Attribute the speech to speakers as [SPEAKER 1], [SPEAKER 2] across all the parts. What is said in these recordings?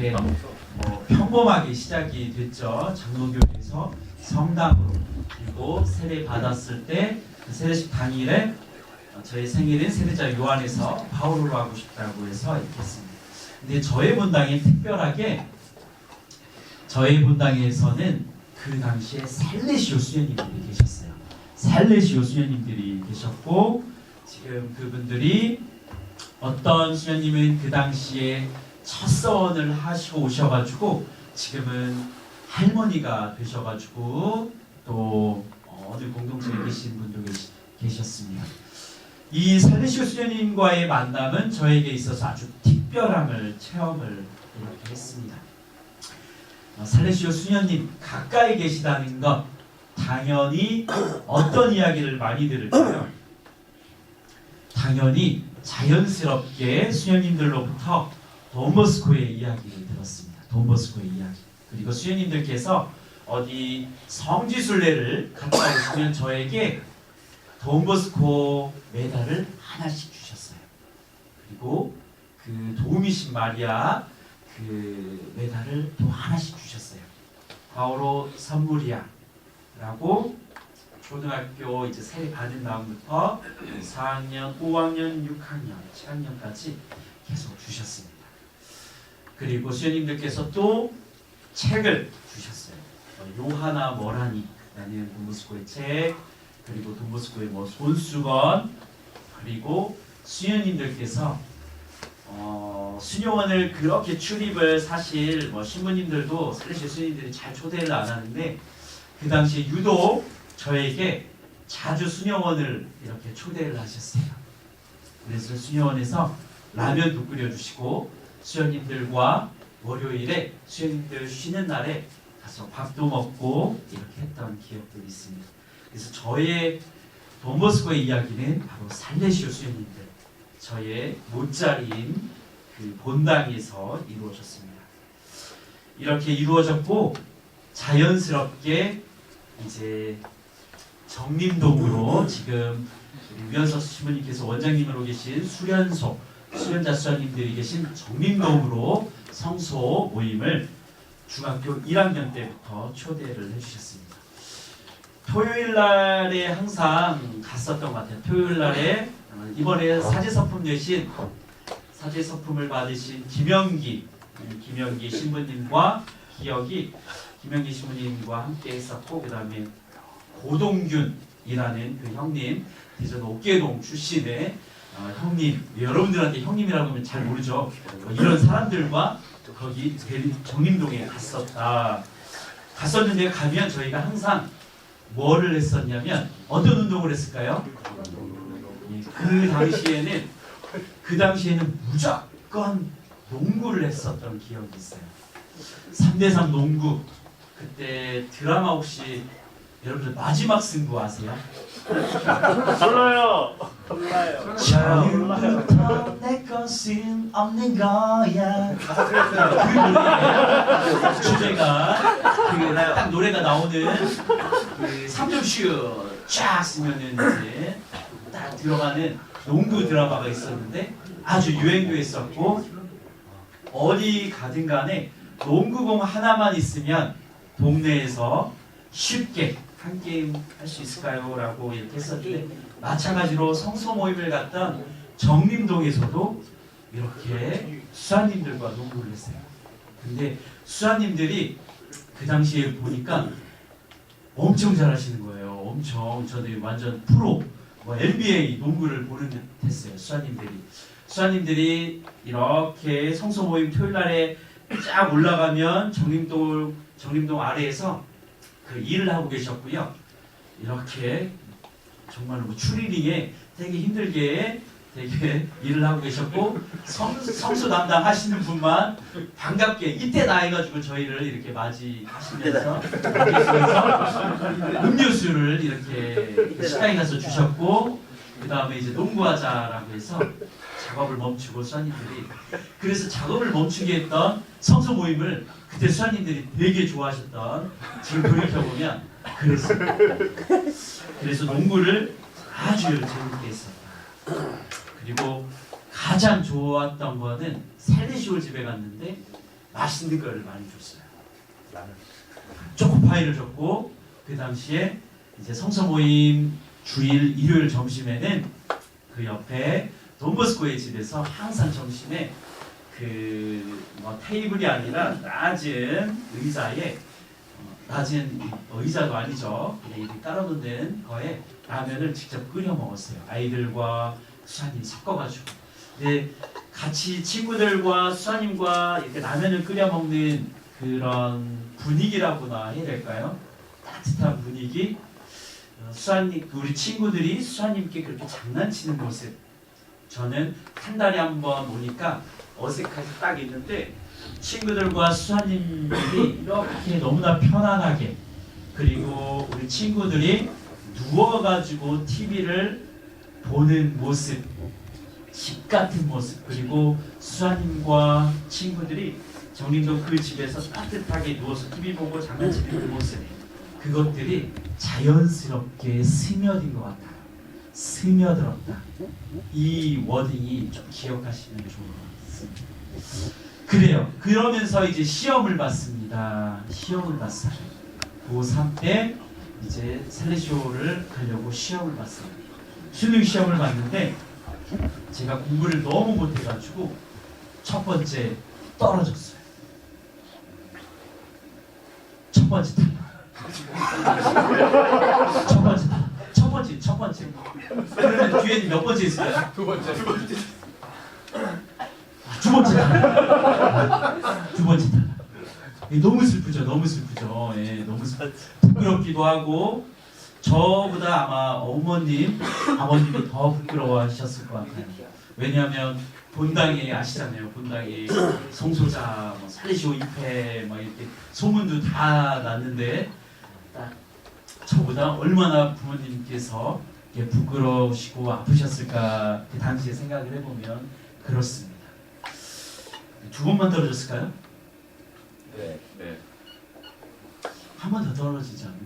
[SPEAKER 1] 이렇게 평범하게 시작이 됐죠. 장로교회에서 성당으로. 그리고 세례 받았을 때 그 세례식 당일에 저희 생일인 세례자 요한에서 바울로 하고 싶다고 해서 이렇게 했습니다. 근데 저희 본당이 특별하게 저희 본당에서는 그 당시에 살레시오 수녀님들이 계셨어요. 살레시오 수녀님들이 계셨고 지금 그분들이 어떤 수녀님은 그 당시에 첫 서원을 하시고 오셔가지고 지금은 할머니가 되셔가지고 또 어느 공동체에 계신 분도 계셨습니다. 이 살레시오 수녀님과의 만남은 저에게 있어서 아주 특별함을 체험을 이렇게 했습니다. 살레시오 수녀님 가까이 계시다는 것 당연히 어떤 이야기를 많이 들을까요? 당연히 자연스럽게 수녀님들로부터 돈보스코의 이야기를 들었습니다. 돈보스코의 이야기. 그리고 수녀님들께서 어디 성지순례를 갔다 오시면 저에게 돈보스코 메달을 하나씩 주셨어요. 그리고 그 도우미신 마리아 그 메달을 또 하나씩 주셨어요. 바오로 선물이야라고 초등학교 이제 세례 받은 다음부터 4학년, 5학년, 6학년, 7학년까지 계속 주셨습니다. 그리고 수녀님들께서 또 책을 주셨어요. 요하나 머라니라는 돈보스코의 책, 그리고 돈보스코의 손수건, 그리고 수녀님들께서 수녀원을 그렇게 출입을 사실 신부님들도 살레시오 수녀님들이 잘 초대를 안 하는데 그 당시에 유독 저에게 자주 수녀원을 이렇게 초대를 하셨어요. 그래서 수녀원에서 라면도 끓여주시고 수녀님들과 월요일에 수녀님들 쉬는 날에 가서 밥도 먹고 이렇게 했던 기억들이 있습니다. 그래서 저의 돈보스코의 이야기는 바로 살레시오 수녀님들, 저의 못자리인 그 본당에서 이루어졌습니다. 이렇게 이루어졌고 자연스럽게 이제 정림동으로 지금 유현석 신부님께서 원장님으로 계신 수련자 수녀님들이 계신 정림동으로 성소 모임을 중학교 1학년 때부터 초대를 해주셨습니다. 토요일 날에 항상 갔었던 것 같아요. 토요일 날에 이번에 사제서품 대신 사제서품을 받으신 김영기 신부님과 김영기 신부님과 함께 했었고, 그 다음에 고동균이라는 그 형님, 대전 옥계동 출신의 형님, 여러분들한테 형님이라고 하면 잘 모르죠. 이런 사람들과 거기 정림동에 갔었는데 가면 저희가 항상 뭐를 했었냐면 어떤 운동을 했을까요? 그 당시에는 무조건 농구를 했었던 기억이 있어요. 3대3 농구. 그때 드라마 혹시 여러분들 마지막 승부 아세요?
[SPEAKER 2] 몰라요.
[SPEAKER 1] 처음부터 내 것은 없는 거야. 그 노래 주제가 딱 노래가 나오는 그 3점 슛쫙 쓰면은 이제 딱 들어가는 농구 드라마가 있었는데 아주 유행도 했었고, 어디 가든 간에 농구공 하나만 있으면 동네에서 쉽게 한 게임 할 수 있을까요? 라고 이렇게 했었는데, 마찬가지로 성소 모임을 갔던 정림동에서도 이렇게 수사님들과 농구를 했어요. 근데 수사님들이 그 당시에 보니까 엄청 잘하시는 거예요. 엄청. 저는 완전 프로 NBA 농구를 보는 듯 했어요. 수사님들이 이렇게 성소 모임 토요일 날에 쫙 올라가면 정림동 아래에서 그 일을 하고 계셨고요. 이렇게 정말 추리닝에 되게 힘들게 되게 일을 하고 계셨고, 성수 담당 하시는 분만 반갑게 이때다 해가지고 저희를 이렇게 맞이하시면서 음료수를 이렇게 식당에 가서 주셨고, 그 다음에 이제 농구하자라고 해서 작업을 멈추고 수사님들이, 그래서 작업을 멈추게 했던 성소 모임을 그때 수사님들이 되게 좋아하셨던, 지금 돌이켜보면 그래서 농구를 아주 재밌게 했었다. 그리고 가장 좋았던 거는 살레시오 집에 갔는데 맛있는 걸 많이 줬어요. 초코파이를 줬고, 그 당시에 이제 성서 모임 주일 일요일 점심에는 그 옆에 돈보스코의 집에서 항상 점심에 그 뭐 테이블이 아니라 낮은 의자에 낮은 의자도 아니죠. 그냥 이렇게 깔아놓는 거에 라면을 직접 끓여 먹었어요. 아이들과 수사님 섞어가지고. 근데 같이 친구들과 수사님과 이렇게 라면을 끓여 먹는 그런 분위기라고나 해야 될까요? 따뜻한 분위기. 수사님, 우리 친구들이 수사님께 그렇게 장난치는 모습. 저는 한 달에 한 번 오니까 어색하게 딱 있는데 친구들과 수사님들이 이렇게 너무나 편안하게, 그리고 우리 친구들이 누워가지고 TV를 보는 모습, 집 같은 모습, 그리고 수사님과 친구들이 정림동 그 집에서 따뜻하게 누워서 TV 보고 장난치는 그 모습, 그것들이 자연스럽게 스며든 것 같아요. 스며들었다. 이 워딩이 좀 기억하시면 좋을 것 같습니다. 그래요. 그러면서 이제 시험을 봤습니다. 시험을 봤어요. 고3 때 이제 살레시오를 가려고 시험을 봤어요. 수능 시험을 봤는데 제가 공부를 너무 못해가지고 첫 번째 떨어졌어요. 첫 번째 첫 번째. 그러면 뒤에는 몇 번째 있어요? 두 번째. 두 번째 탈락. 너무 슬프죠. 예, 너무 부끄럽기도 하고, 저보다 아마 어머님이 더 부끄러워하셨을 것 같아요. 왜냐하면 본당에 아시잖아요. 본당에 성소자, 뭐 살레시오 입회, 막 이렇게 소문도 다 났는데 딱 저보다 얼마나 부모님께서 부끄러우시고 아프셨을까, 그 당시에 생각을 해보면 그렇습니다. 두 번만 떨어졌을까요?
[SPEAKER 2] 네.
[SPEAKER 1] 한 번 더 떨어지지 않나요?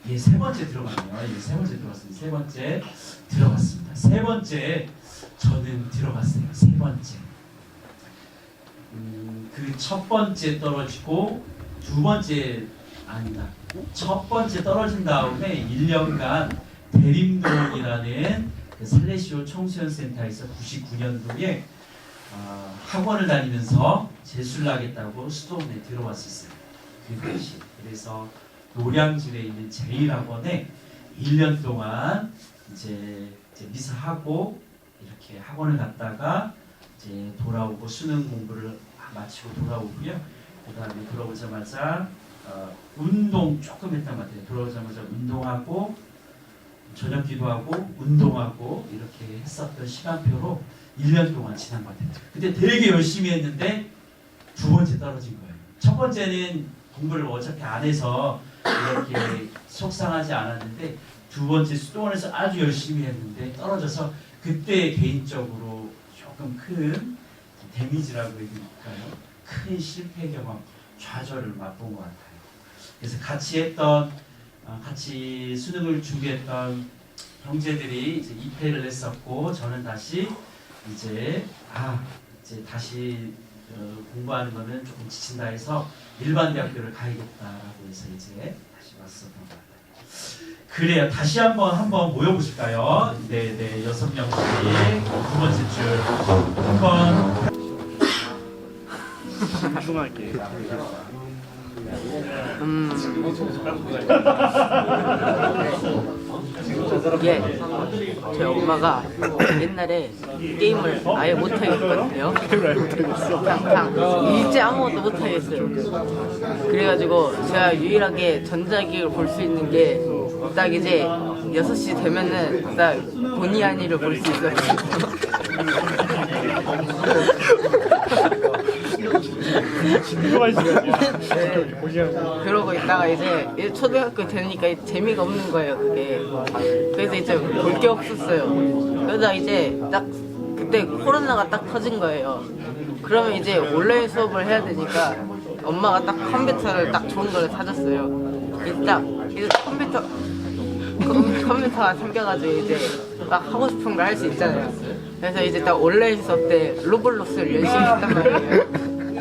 [SPEAKER 1] 예, 세 번째 들어갔네요. 예, 세 번째 들어갔습니다. 세 번째 들어갔습니다. 세 번째 저는 들어갔어요. 세 번째. 그 첫 번째 떨어지고 두 번째 아니다. 첫 번째 떨어진 다음에 1년간 대림동이라는 그 살레시오 청소년 센터에서 99년도에 학원을 다니면서 재수를 하겠다고 수도원에 들어왔었어요. 그 당시. 그래서 노량진에 있는 제1학원에 1년 동안 이제 미사하고 이렇게 학원을 갔다가 이제 돌아오고 수능 공부를 마치고 돌아오고요. 그 다음에 돌아오자마자 운동 조금 했던 것 같아요. 돌아오자마자 운동하고 저녁 기도하고 운동하고 이렇게 했었던 시간표로 1년 동안 지난 것 같아요. 근데 되게 열심히 했는데 두 번째 떨어진 거예요. 첫 번째는 공부를 어차피 안 해서 이렇게 속상하지 않았는데, 두 번째 수도원에서 아주 열심히 했는데 떨어져서 그때 개인적으로 조금 큰 데미지라고 해야 될까요? 큰 실패 경험, 좌절을 맛본 것 같아요. 그래서 같이 수능을 준비했던 형제들이 이제 입회를 했었고, 저는 다시 이제 다시 공부하는 거는 조금 지친다 해서 일반 대학교를 가야겠다라고 해서 이제 다시 왔었던 것 같아요. 그래요. 다시 한번 모여보실까요? 네, 6명씩 두 번째 줄 한번
[SPEAKER 3] 집중할게.
[SPEAKER 4] 이게 저희 엄마가 옛날에 게임을 아예 못하겠거든요. 그냥 일제 아무것도 못하겠어요. 그래가지고 제가 유일하게 전자기를 볼 수 있는 게 딱 이제 6시 되면은 딱 본의 아니를 볼 수 있어요. 그러고 있다가 이제 초등학교 되니까 재미가 없는 거예요, 그게. 그래서 이제 볼 게 없었어요. 그러다 이제 딱 그때 코로나가 딱 터진 거예요. 그러면 이제 온라인 수업을 해야 되니까 엄마가 딱 컴퓨터를 딱 좋은 거를 사줬어요. 이제 컴퓨터가 생겨가지고 이제 막 하고 싶은 걸 할 수 있잖아요. 그래서 이제 딱 온라인 수업 때 로블록스를 열심히 했단 말이에요.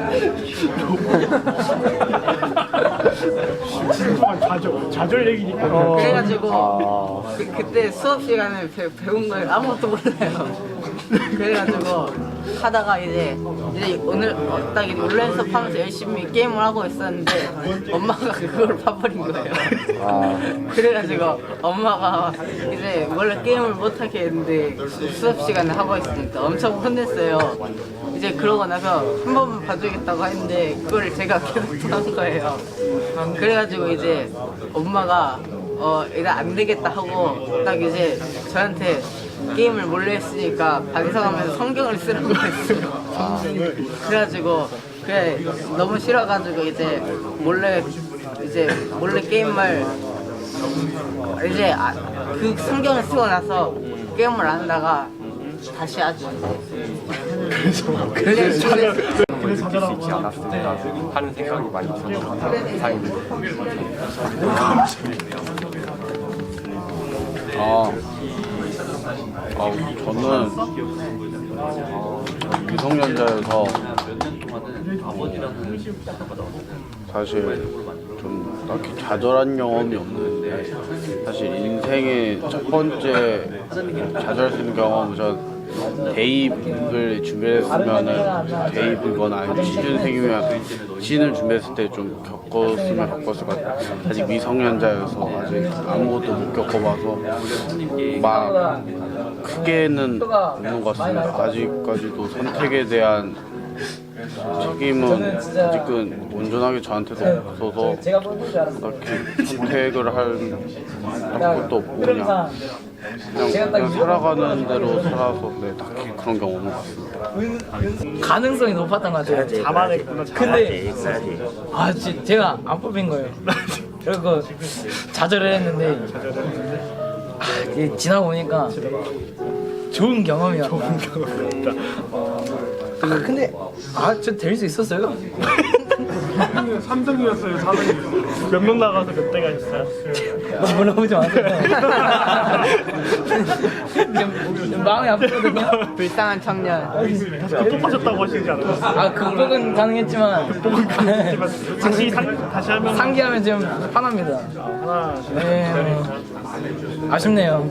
[SPEAKER 3] 좌절 얘기니까.
[SPEAKER 4] 그래가지고 그때 수업 시간에 배운 걸 아무것도 몰라요. 그래가지고 하다가 이제 오늘 딱 이제 온라인 수업하면서 열심히 게임을 하고 있었는데 엄마가 그걸 봐버린 거예요. 그래가지고 엄마가 이제 원래 게임을 못하게 했는데 수업 시간에 하고 있으니까 엄청 혼냈어요. 이제 그러고 나서 한 번만 봐주겠다고 했는데 그걸 제가 계속 한 거예요. 그래가지고 이제 엄마가 이제 안 되겠다 하고 딱 이제 저한테 게임을 몰래 했으니까 반성하면서 성경을 쓰라고 했어요. 그래가지고 그래 너무 싫어가지고 이제 몰래 게임을 이제 그 성경을 쓰고 나서 게임을 안 하다가 다시 하죠.
[SPEAKER 3] 그래서
[SPEAKER 5] 느낄 수 있지 않았을까 하는 생각이 많이 들어서 이상입니다.
[SPEAKER 6] 저는 미성년자여서 사실 좀 딱히 좌절한 경험이 없는데 사실 인생의 첫 번째 좌절할 수 있는 경험은 전 대입을 준비했으면은 대입이거나 아니면 취준생이면 취준을 준비했을 때 좀 겪었을 것 같아요. 아직 미성년자여서 아직 아무것도 못 겪어봐서 막 크게는 없는 것 같습니다. 아직까지도 선택에 대한 책임은 아직은 온전하게 저한테도 없어서 딱히 선택을 할 것도 없고 그냥 살아가는 대로 살아서 딱히 그런 경험은 없습니다.
[SPEAKER 7] 가능성이 높았던 것 같아요.
[SPEAKER 3] 자만했구나.
[SPEAKER 7] 근데 진짜 제가 안 뽑힌 거예요. 그리고 좌절을 했는데 이게 지나고 보니까 좋은 경험이었다.
[SPEAKER 3] 좋은 경험이었다.
[SPEAKER 7] 근데 저 될 수 있었어요?
[SPEAKER 3] 3등이었어요. 4등. 몇 명 나가서 몇 대가 있어요?
[SPEAKER 7] 물어보지 마세요. 좀 마음이 아프거든요.
[SPEAKER 4] 불쌍한 청년.
[SPEAKER 3] 극복하셨다고 하시지 않았어요?
[SPEAKER 7] 극복은 가능했지만
[SPEAKER 3] 극복은 가능했지만 다시 하면
[SPEAKER 7] 상기하면 좀 화납니다.
[SPEAKER 3] 하나
[SPEAKER 7] 네, 아쉽네요.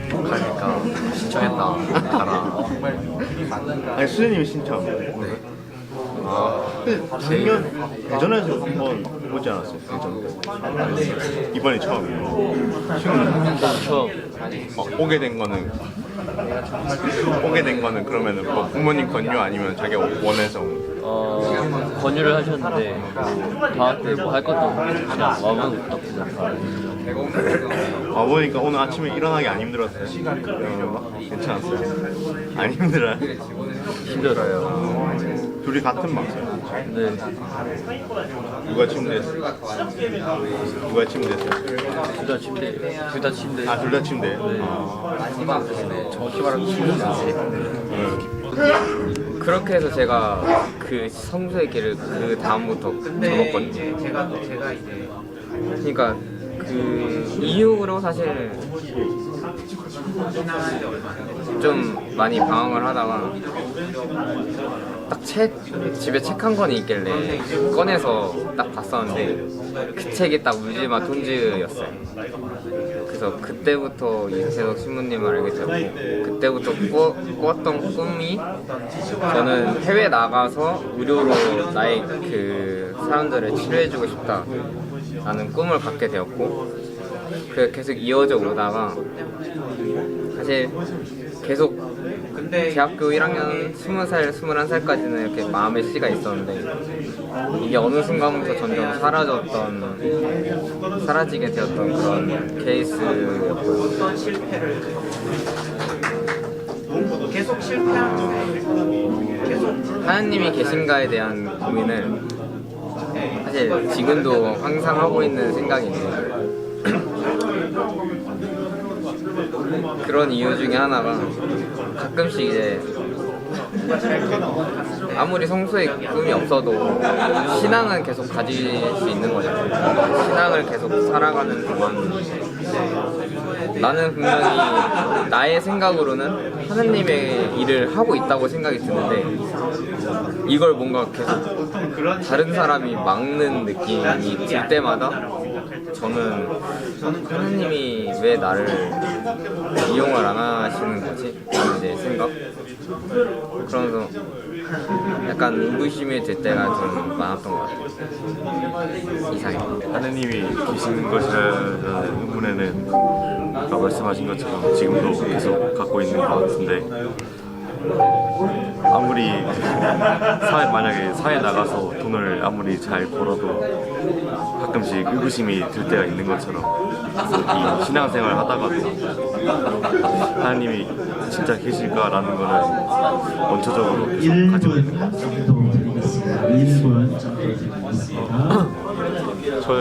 [SPEAKER 5] 가니까 신청했다. 가라.
[SPEAKER 8] 아니 수현님이 신청. 작년 예전에도 한번 오지 않았어요? 예전 이번이 처음이에요. 오게 된 거는 그러면은 뭐 부모님 권유 아니면 자기가 원해서
[SPEAKER 9] 권유를 하셨는데 방학 때 뭐 할 것도 없고 그냥 와보고
[SPEAKER 8] 와보니까 오늘 아침에 일어나기 안 힘들었어요. 괜찮았어요. 안 힘들어요?
[SPEAKER 9] 힘들어요.
[SPEAKER 8] 둘이 같은 방이에요.
[SPEAKER 9] 네.
[SPEAKER 8] 누가 침대했어요? 누가 침대했어요?
[SPEAKER 9] 둘 다 침대. 둘 다 침대.
[SPEAKER 8] 아, 둘 다 침대?
[SPEAKER 9] 정확히 말하면 그렇게 해서 제가 그 성수의 길을 그 다음부터 접었거든요. 그러니까 그 이후로 사실 좀 많이 방황을 하다가 딱 집에 책 한 권이 있길래 꺼내서 딱 봤었는데 그 책이 딱 울지마 톤즈였어요. 그래서 그때부터 이세석 신부님을 알게 되었고 그때부터 꾸었던 꿈이 저는 해외 나가서 무료로 나의 그 사람들을 치료해주고 싶다 라는 꿈을 갖게 되었고 그게 계속 이어져 오다가 사실 계속 대학교 1학년 20살, 21살까지는 이렇게 마음의 씨가 있었는데 이게 어느 순간부터 점점 사라지게 되었던 그런 케이스였고 하나님이 계신가에 대한 고민을 사실 지금도 항상 하고 있는 생각인데 그런 이유 중에 하나가 가끔씩 이제 아무리 성수의 꿈이 없어도 신앙은 계속 가질 수 있는 거잖아요. 신앙을 계속 살아가는 동안 나는 분명히 나의 생각으로는 하느님의 일을 하고 있다고 생각이 드는데 이걸 뭔가 계속 다른 사람이 막는 느낌이 들 때마다 저는 하느님이 왜 나를 이용을 안 하시는 거지? 라는 내 생각? 그러면서 약간 의구심이 들 때가 좀 많았던 것 같아요. 이상해.
[SPEAKER 8] 하느님이 계신 것이라는 의문에는 아까 말씀하신 것처럼 지금도 계속 갖고 있는 것 같은데 아무리 만약에 사회 나가서 돈을 아무리 잘 벌어도 가끔씩 의구심이 들 때가 있는 것처럼 이 신앙생활 하다가도 하나님이 진짜 계실까라는 거는 원초적으로 계속 가지고 있는 것
[SPEAKER 1] 1분 정도 드리겠습니다. 1분 정도 드리겠습니다.
[SPEAKER 5] 저는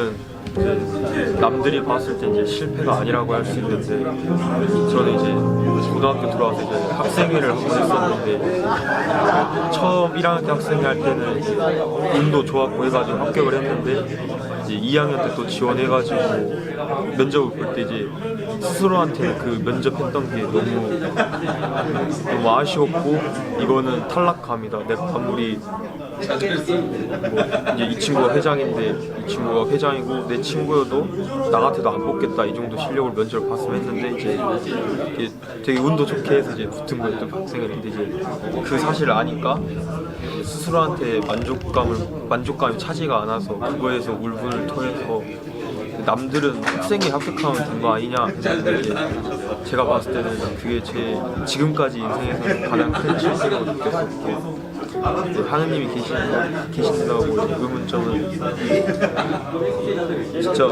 [SPEAKER 5] 이제 남들이 봤을 때 이제 실패가 아니라고 할 수 있는데 저는 이제 고등학교 들어와서 이제 학생회를 하고 있었는데 처음 1학년 때 학생회 할 때는 운도 좋았고 해가지고 합격을 했는데 이제 2학년 때 또 지원해가지고 면접을 볼 때 이제 스스로한테 그 면접했던 게 너무 아쉬웠고 이거는 탈락감이다. 내가 아무리 이제 이 친구가 회장인데 이 친구가 회장이고 내 친구여도 나 같아도 안 뽑겠다 이 정도 실력을 면접을 봤으면 했는데 이제 되게 운도 좋게 해서 이제 붙은 거였던 학생인데 이제 그 사실을 아니까 스스로한테 만족감이 차지가 않아서 그거에서 울분을 토해서 남들은 학생이 합격하면 된 거 아니냐 했는데 이제 제가 봤을 때는 그게 제 지금까지 인생에서 가장 큰 실수라고 느꼈었고 하느님이 계신다고 의문점은 진짜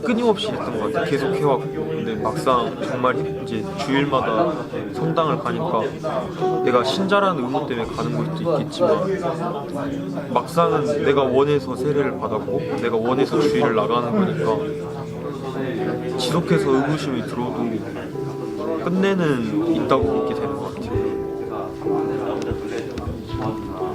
[SPEAKER 5] 끊임없이 했던 것 같아요. 계속 해왔고 근데 막상 정말 이제 주일마다 성당을 가니까 내가 신자라는 의무 때문에 가는 것도 있겠지만 막상은 내가 원해서 세례를 받았고 내가 원해서 주일을 나가는 거니까 지속해서 의구심이 들어도 끝내는 있다고 믿게 되는